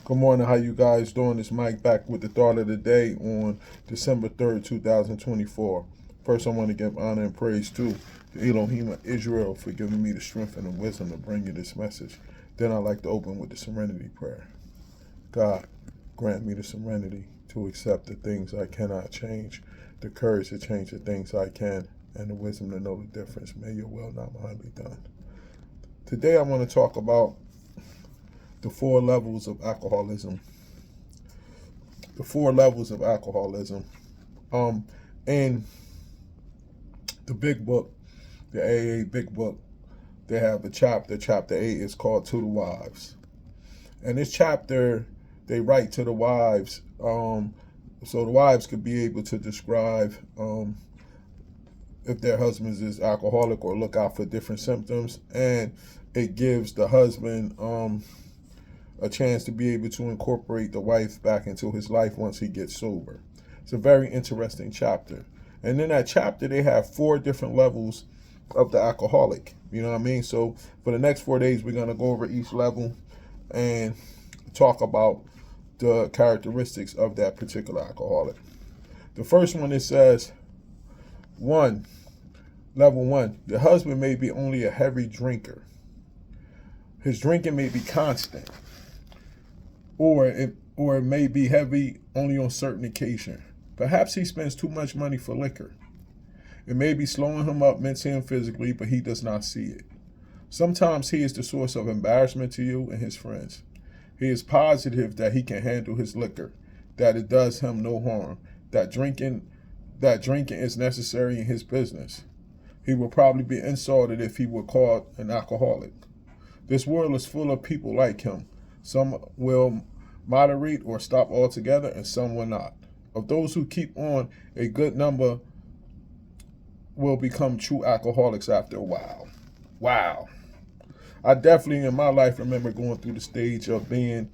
Good morning. How you guys doing? It's Mike back with the thought of the day on December 3rd, 2024. First, I want to give honor and praise to the Elohim of Israel for giving me the strength and the wisdom to bring you this message. Then I'd like to open with the serenity prayer. God, grant me the serenity to accept the things I cannot change, the courage to change the things I can, and the wisdom to know the difference. May your will, not mine, be done. Today, I want to talk about the four levels of alcoholism. The four levels of alcoholism. In the big book, the AA big book, they have a chapter. Chapter 8 is called To the Wives. And this chapter, they write to the wives, so the wives could be able to describe if their husbands is alcoholic or look out for different symptoms, and it gives the husband a chance to be able to incorporate the wife back into his life once he gets sober. It's a very interesting chapter. And in that chapter, they have four different levels of the alcoholic. You know what I mean? So for the next 4 days, we're going to go over each level and talk about the characteristics of that particular alcoholic. The first one, it says, level 1, your husband may be only a heavy drinker. His drinking may be constant, or it may be heavy only on certain occasions. Perhaps he spends too much money for liquor. It may be slowing him up mentally and physically, but he does not see it. Sometimes he is the source of embarrassment to you and his friends. He is positive that he can handle his liquor, that it does him no harm, that drinking is necessary in his business. He will probably be insulted if he were called an alcoholic. This world is full of people like him. Some will moderate or stop altogether, and some will not. Of those who keep on, a good number will become true alcoholics after a while. Wow. I definitely in my life remember going through the stage of being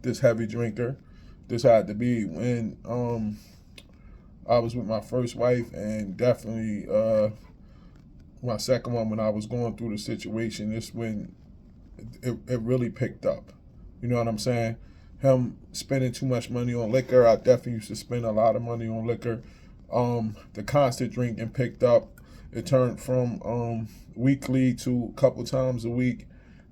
this heavy drinker. This had to be when I was with my first wife, and definitely my second one when I was going through the situation. This when it really picked up. You know what I'm saying? Him spending too much money on liquor. I definitely used to spend a lot of money on liquor. The constant drinking picked up. It turned from weekly to a couple times a week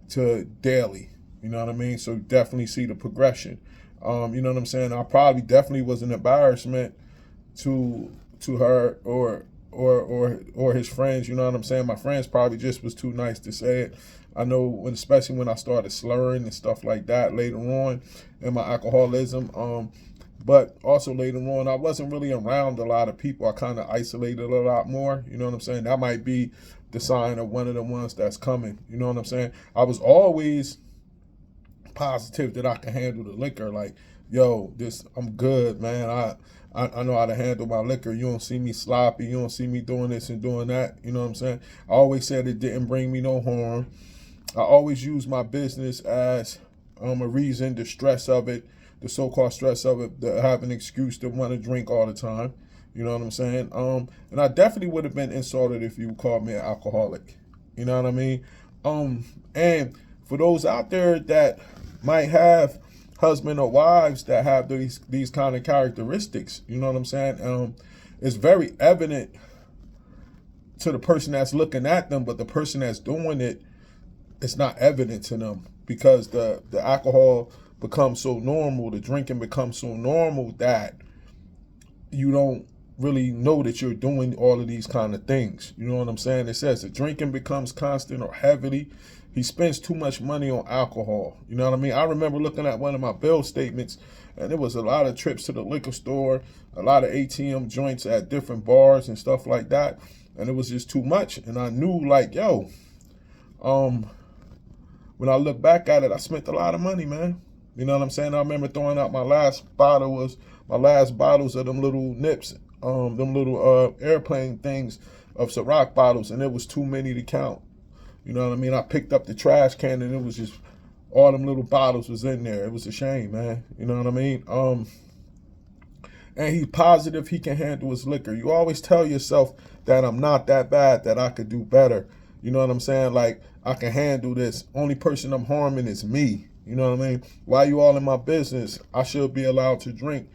to daily. You know what I mean? So definitely see the progression. You know what I'm saying? I probably definitely was an embarrassment to her or his friends. You know what I'm saying? My friends probably just was too nice to say it. I know, especially when I started slurring and stuff like that later on in my alcoholism. But also later on, I wasn't really around a lot of people. I kind of isolated a lot more. You know what I'm saying? That might be the sign of one of the ones that's coming. You know what I'm saying? I was always positive that I can handle the liquor. Like, yo, I'm good, man. I know how to handle my liquor. You don't see me sloppy. You don't see me doing this and doing that. You know what I'm saying? I always said it didn't bring me no harm. I always use my business as a reason, the stress of it, the so-called stress of it, to have an excuse to want to drink all the time. You know what I'm saying? And I definitely would have been insulted if you called me an alcoholic. You know what I mean? And for those out there that might have husband or wives that have these kind of characteristics, you know what I'm saying? It's very evident to the person that's looking at them, but the person that's doing it, it's not evident to them because the alcohol becomes so normal, the drinking becomes so normal that you don't really know that you're doing all of these kind of things. You know what I'm saying? It says the drinking becomes constant or heavily. He spends too much money on alcohol. You know what I mean? I remember looking at one of my bill statements, and there was a lot of trips to the liquor store, a lot of ATM joints at different bars and stuff like that, and it was just too much. And I knew, like, yo, when I look back at it, I spent a lot of money, man. You know what I'm saying? I remember throwing out my last bottles of them little nips, them little airplane things of Ciroc bottles, and it was too many to count. You know what I mean? I picked up the trash can, and it was just all them little bottles was in there. It was a shame, man. You know what I mean? And he's positive he can handle his liquor. You always tell yourself that I'm not that bad, that I could do better. You know what I'm saying? Like, I can handle this. Only person I'm harming is me. You know what I mean? Why you all in my business? I should be allowed to drink.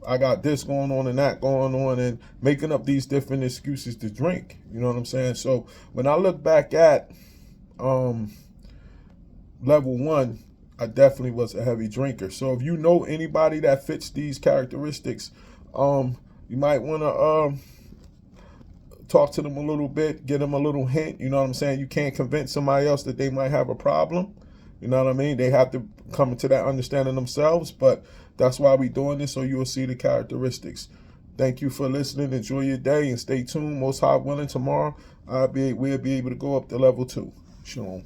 I got this going on and that going on, and making up these different excuses to drink. You know what I'm saying? So when I look back at level 1, I definitely was a heavy drinker. So if you know anybody that fits these characteristics, you might want to talk to them a little bit, get them a little hint. You know what I'm saying? You can't convince somebody else that they might have a problem. You know what I mean? They have to come into that understanding themselves, but that's why we're doing this, so you will see the characteristics. Thank you for listening. Enjoy your day and stay tuned. Most High willing, tomorrow we'll be able to go up to level 2. Shalom.